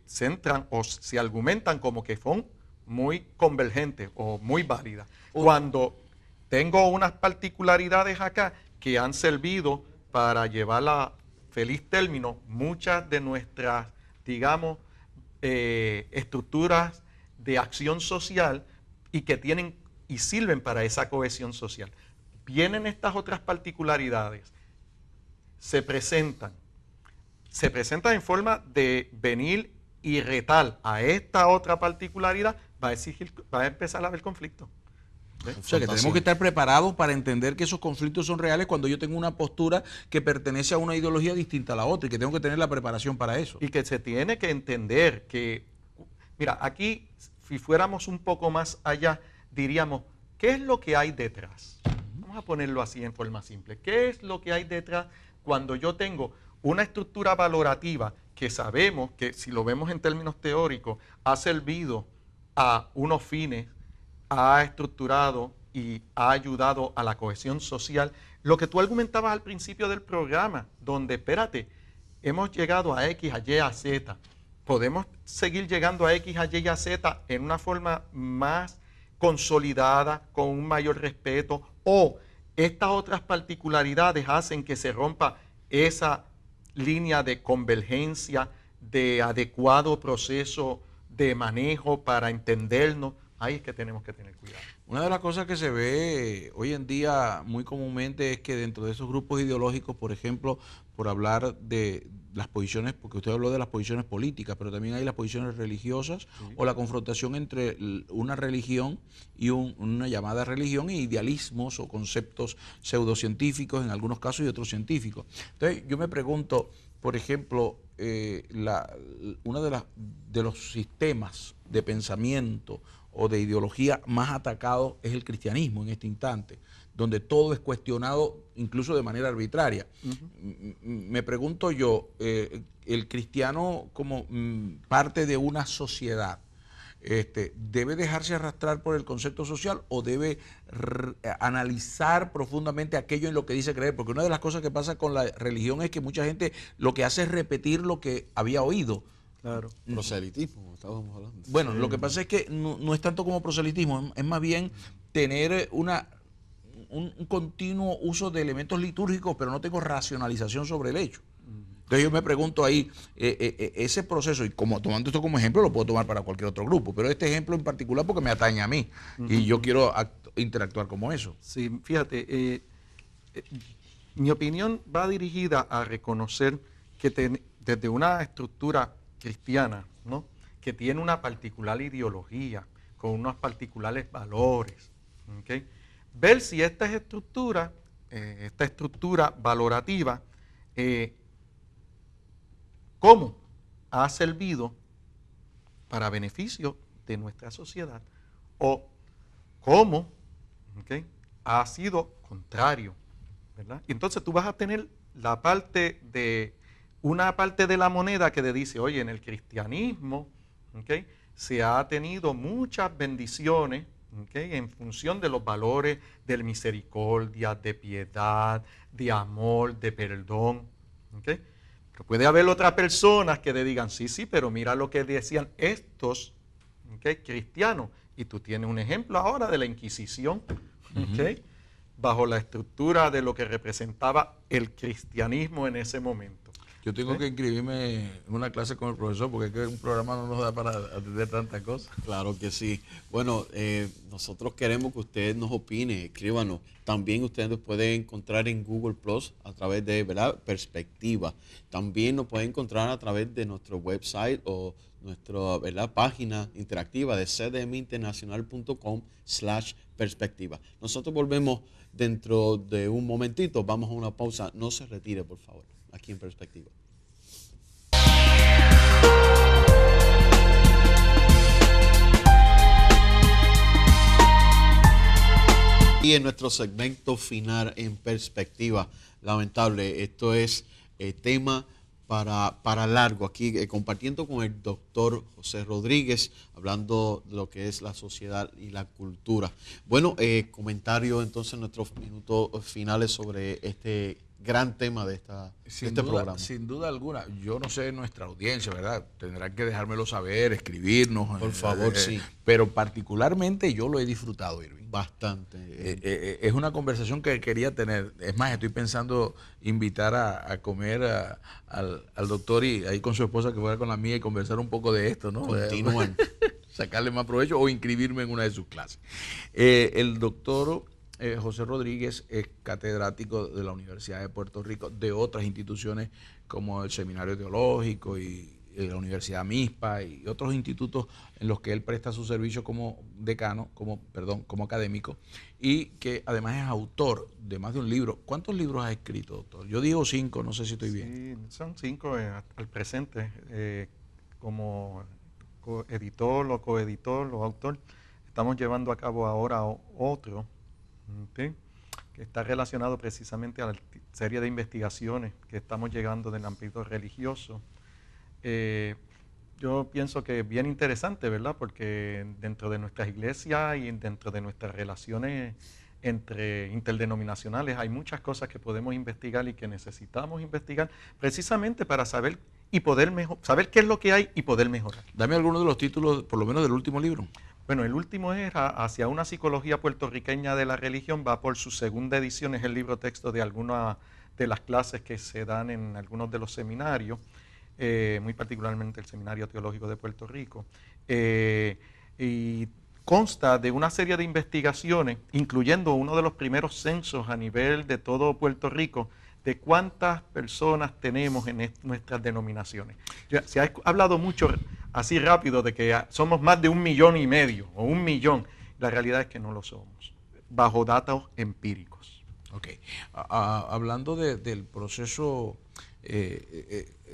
se entran o se argumentan como que son muy convergentes o muy válidas. Cuando tengo unas particularidades acá que han servido para llevar a feliz término muchas de nuestras, digamos, estructuras de acción social y que tienen y sirven para esa cohesión social. Vienen estas otras particularidades, se presentan en forma de venir y retar a esta otra particularidad, va a empezar a haber conflicto. O sea, que tenemos que estar preparados para entender que esos conflictos son reales cuando yo tengo una postura que pertenece a una ideología distinta a la otra y que tengo que tener la preparación para eso. Y que se tiene que entender que, mira, aquí, si fuéramos un poco más allá, diríamos, ¿qué es lo que hay detrás? Vamos a ponerlo así en forma simple. ¿Qué es lo que hay detrás cuando yo tengo una estructura valorativa que sabemos que, si lo vemos en términos teóricos, ha servido a unos fines, ha estructurado y ha ayudado a la cohesión social? Lo que tú argumentabas al principio del programa, donde, espérate, hemos llegado a X, a Y, a Z. Podemos seguir llegando a X, a Y, a Z en una forma más consolidada, con un mayor respeto, o estas otras particularidades hacen que se rompa esa línea de convergencia, de adecuado proceso de manejo para entendernos. Ahí es que tenemos que tener cuidado. Una de las cosas que se ve hoy en día muy comúnmente es que dentro de esos grupos ideológicos, por ejemplo, por hablar de las posiciones, porque usted habló de las posiciones políticas, pero también hay las posiciones religiosas, sí, o la confrontación entre una religión y una llamada religión y idealismos o conceptos pseudocientíficos en algunos casos y otros científicos. Entonces yo me pregunto, por ejemplo, uno de los sistemas de pensamiento o de ideología más atacado es el cristianismo en este instante, donde todo es cuestionado incluso de manera arbitraria. Me pregunto yo, el cristiano como parte de una sociedad, ¿debe dejarse arrastrar por el concepto social o debe analizar profundamente aquello en lo que dice creer? Porque una de las cosas que pasa con la religión es que mucha gente lo que hace es repetir lo que había oído. Claro. Proselitismo, estábamos hablando. Bueno, lo que pasa es que no es tanto como proselitismo, es más bien tener un continuo uso de elementos litúrgicos, pero no tengo racionalización sobre el hecho. Entonces yo me pregunto ahí, ese proceso, y como tomando esto como ejemplo, lo puedo tomar para cualquier otro grupo, pero este ejemplo en particular porque me atañe a mí, y yo quiero interactuar como eso. Sí, fíjate, mi opinión va dirigida a reconocer que desde una estructura cristiana, ¿no?, que tiene una particular ideología, con unos particulares valores, ¿okay?, ver si esta estructura valorativa, cómo ha servido para beneficio de nuestra sociedad o cómo, ¿okay?, ha sido contrario, ¿verdad? Y entonces tú vas a tener una parte de la moneda que te dice, oye, en el cristianismo, ¿okay?, se ha tenido muchas bendiciones, ¿ok? En función de los valores de misericordia, de piedad, de amor, de perdón. ¿Ok? Pero puede haber otras personas que le digan, sí, sí, pero mira lo que decían estos, ¿ok?, cristianos. Y tú tienes un ejemplo ahora de la Inquisición, ¿ok?, bajo la estructura de lo que representaba el cristianismo en ese momento. Yo tengo que inscribirme en una clase con el profesor porque es que un programa no nos da para atender tantas cosas. Claro que sí. Bueno, nosotros queremos que usted nos opine, escríbanos. También ustedes nos pueden encontrar en Google Plus a través de, ¿verdad?, Perspectiva. También nos pueden encontrar a través de nuestro website o nuestra, ¿verdad?, página interactiva de cdminternacional.com/perspectiva. Nosotros volvemos dentro de un momentito. Vamos a una pausa. No se retire, por favor, aquí en Perspectiva. Y en nuestro segmento final en Perspectiva, lamentable, esto es tema para largo, aquí compartiendo con el doctor José Rodríguez, hablando de lo que es la sociedad y la cultura. Bueno, comentario entonces en nuestros minutos finales sobre este gran tema de este programa. Sin duda alguna, yo no sé nuestra audiencia, ¿verdad? Tendrán que dejármelo saber, escribirnos. Por favor, sí. Pero particularmente yo lo he disfrutado, Irving. Bastante. Es una conversación que quería tener. Es más, estoy pensando invitar a comer al doctor y ahí con su esposa que fuera con la mía y conversar un poco de esto, ¿no? Continúan. Sacarle más provecho o inscribirme en una de sus clases. El doctor José Rodríguez es catedrático de la Universidad de Puerto Rico, de otras instituciones como el Seminario Teológico y la Universidad Mispa y otros institutos en los que él presta su servicio como decano, como académico, y que además es autor de más de un libro. ¿Cuántos libros has escrito, doctor? Yo digo 5, no sé si estoy bien. Sí, son 5 al presente, como coeditor o coeditor o autor. Estamos llevando a cabo ahora otro, ¿okay?, que está relacionado precisamente a la serie de investigaciones que estamos llegando del ámbito religioso. Yo pienso que es bien interesante, ¿verdad?, porque dentro de nuestras iglesias y dentro de nuestras relaciones interdenominacionales hay muchas cosas que podemos investigar y que necesitamos investigar precisamente para saber y poder saber qué es lo que hay y poder mejorar. Dame algunos de los títulos, por lo menos del último libro. Bueno, el último es Hacia una psicología puertorriqueña de la religión, va por su segunda edición, es el libro texto de algunas de las clases que se dan en algunos de los seminarios, muy particularmente el Seminario Teológico de Puerto Rico, y consta de una serie de investigaciones, incluyendo uno de los primeros censos a nivel de todo Puerto Rico, de cuántas personas tenemos en nuestras denominaciones. Se ha hablado mucho así rápido de que somos más de 1,5 millones o 1 millón. La realidad es que no lo somos, bajo datos empíricos. Ok. Hablando del proceso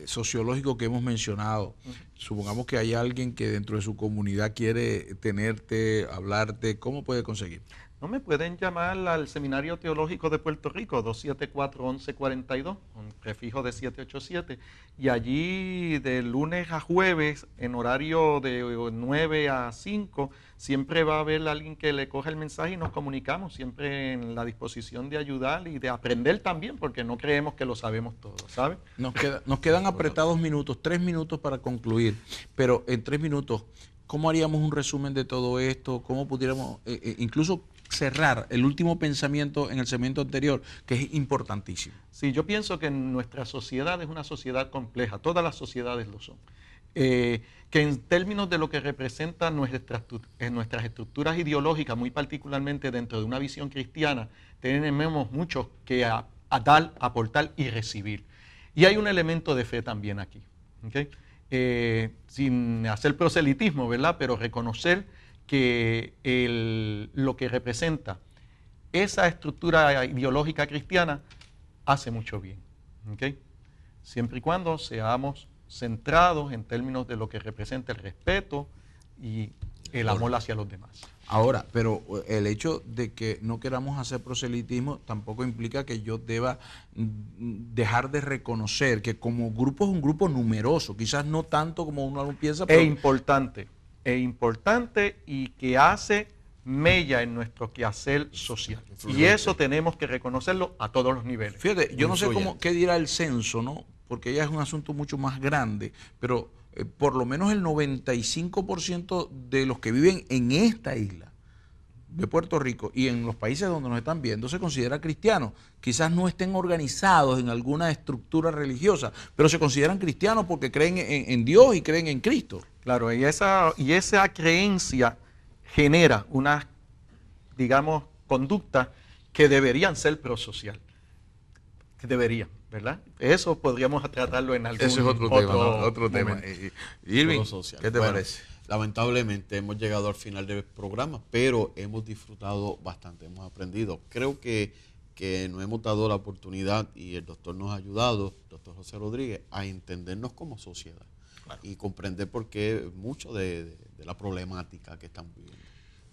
sociológico que hemos mencionado, supongamos que hay alguien que dentro de su comunidad quiere tenerte, hablarte, ¿cómo puede conseguir? No, me pueden llamar al Seminario Teológico de Puerto Rico, 274-1142, un prefijo de 787, y allí de lunes a jueves, en horario de 9 a 5, siempre va a haber alguien que le coja el mensaje y nos comunicamos, siempre en la disposición de ayudar y de aprender también, porque no creemos que lo sabemos todo, ¿sabes? Nos quedan apretados minutos, 3 minutos para concluir, pero en 3 minutos, ¿cómo haríamos un resumen de todo esto? ¿Cómo pudiéramos incluso cerrar el último pensamiento en el segmento anterior, que es importantísimo? Sí, yo pienso que nuestra sociedad es una sociedad compleja, todas las sociedades lo son, que en términos de lo que representan nuestras estructuras ideológicas, muy particularmente dentro de una visión cristiana, tenemos mucho que dar, aportar y recibir. Y hay un elemento de fe también aquí, ¿okay? Sin hacer proselitismo, ¿verdad?, pero reconocer que lo que representa esa estructura ideológica cristiana hace mucho bien, ¿okay?, siempre y cuando seamos centrados en términos de lo que representa el respeto y el amor hacia los demás. Ahora, pero el hecho de que no queramos hacer proselitismo tampoco implica que yo deba dejar de reconocer que como grupo es un grupo numeroso, quizás no tanto como uno piensa, pero importante y que hace mella en nuestro quehacer social. Y eso tenemos que reconocerlo a todos los niveles. Fíjate, yo no sé qué dirá el censo, ¿no? Porque ya es un asunto mucho más grande, pero por lo menos el 95% de los que viven en esta isla de Puerto Rico y en los países donde nos están viendo se considera cristianos. Quizás no estén organizados en alguna estructura religiosa, pero se consideran cristianos porque creen en Dios y creen en Cristo. Claro, y esa creencia genera unas, digamos, conductas que deberían ser prosocial. Que deberían, ¿verdad? Eso podríamos tratarlo en algún Ese es otro tema. Irving, ¿qué te parece? Lamentablemente hemos llegado al final del programa, pero hemos disfrutado bastante, hemos aprendido. Creo que nos hemos dado la oportunidad y el doctor nos ha ayudado, doctor José Rodríguez, a entendernos como sociedad y comprender por qué mucho de la problemática que están viviendo.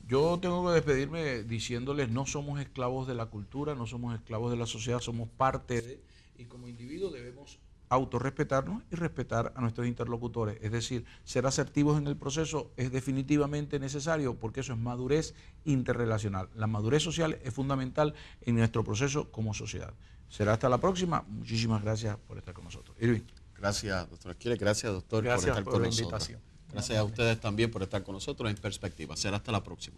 Yo tengo que despedirme diciéndoles, no somos esclavos de la cultura, no somos esclavos de la sociedad, somos parte de, y como individuos debemos autorrespetarnos y respetar a nuestros interlocutores. Es decir, ser asertivos en el proceso es definitivamente necesario porque eso es madurez interrelacional. La madurez social es fundamental en nuestro proceso como sociedad. Será hasta la próxima. Muchísimas gracias por estar con nosotros. Irving. Gracias, doctor Aquiles. Gracias, doctor, por estar con nosotros. Gracias a ustedes también por estar con nosotros en Perspectiva. Será hasta la próxima.